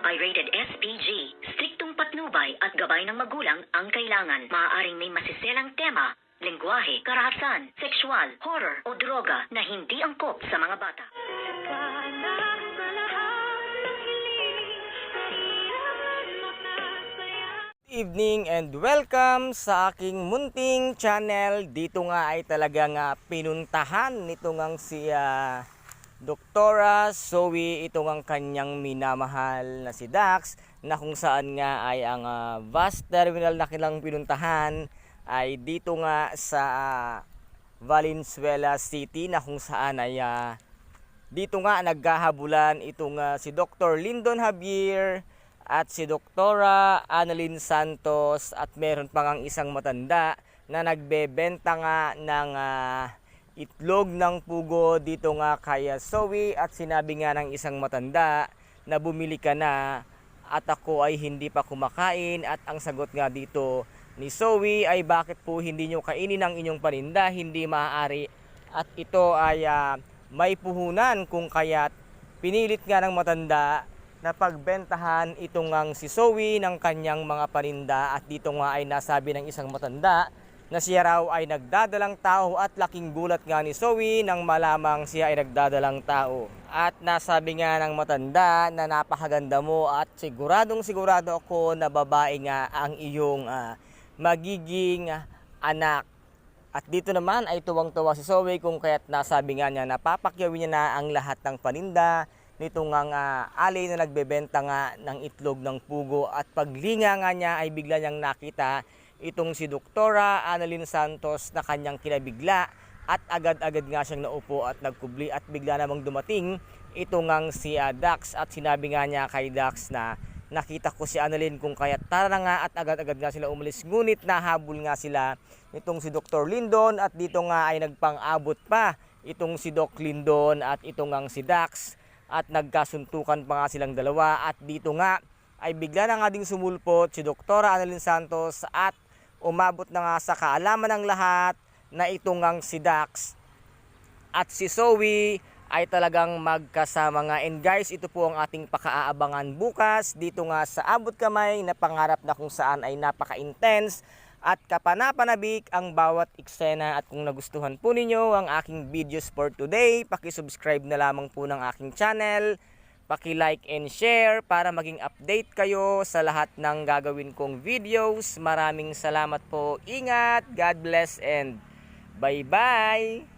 Pirated SPG. Striktong patnubay at gabay ng magulang ang kailangan. Maaaring may masiselang tema, lengguwahe, karahasan, sexual, horror o droga na hindi angkop sa mga bata. Evening and welcome sa aking munting channel. Dito nga ay talagang pinuntahan nito ngang si Doktora Zoe, ito ngang kanyang minamahal na si Dax, na kung saan nga ay ang bus terminal na kilang pinuntahan ay dito nga sa Valenzuela City, na kung saan ay dito nga naghahabulan itong si Dr. Lyndon Javier at si Doktora Annalyn Santos, at meron pa ngang isang matanda na nagbebenta nga ng itlog ng pugo dito nga kay Zoe. At sinabi nga ng isang matanda na bumili ka na at ako ay hindi pa kumakain. At ang sagot nga dito ni Zoe ay, bakit po hindi nyo kainin ang inyong paninda? Hindi maaari, at ito ay may puhunan, kung kaya't pinilit nga ng matanda na pagbentahan itong ang si Zoe ng kanyang mga paninda. At dito nga ay nasabi ng isang matanda na siya raw ay nagdadalang tao, at laking gulat nga ni Zoe nang malamang siya ay nagdadalang tao. At nasabi nga ng matanda na napakaganda mo at siguradong sigurado ako na babae nga ang iyong magiging anak. At dito naman ay tuwang-tuwa si Zoe, kung kaya't nasabi nga niya na papakyawin niya na ang lahat ng paninda nitong ang alay na nagbebenta nga ng itlog ng pugo. At paglinga nga niya ay bigla niyang nakita itong si Doktora Annalyn Santos na kanyang kinabigla, at agad-agad nga siyang naupo at nagkubli. At bigla namang dumating itong ang si Dax, at sinabi nga niya kay Dax na nakita ko si Annalyn, kung kaya tara na nga. At agad-agad nga sila umalis, ngunit nahabol nga sila itong si Dr. Lyndon, at dito nga ay nagpang-abot pa itong si Doc Lyndon at itong ang si Dax, at nagkasuntukan pa nga silang dalawa. At dito nga ay bigla na nga ding sumulpot si Doktora Annalyn Santos, at umabot na nga sa kaalaman ng lahat na itong ang si Dax at si Zoe ay talagang magkasama nga. And guys, ito po ang ating pakaaabangan bukas dito nga sa Abot Kamay na pangarap, na kung saan ay napaka-intense at kapanapanabik ang bawat eksena. At kung nagustuhan po ninyo ang aking videos for today, paki-subscribe na lamang po ng aking channel, paki-like and share para maging update kayo sa lahat ng gagawin kong videos. Maraming salamat po. Ingat, God bless, and bye-bye!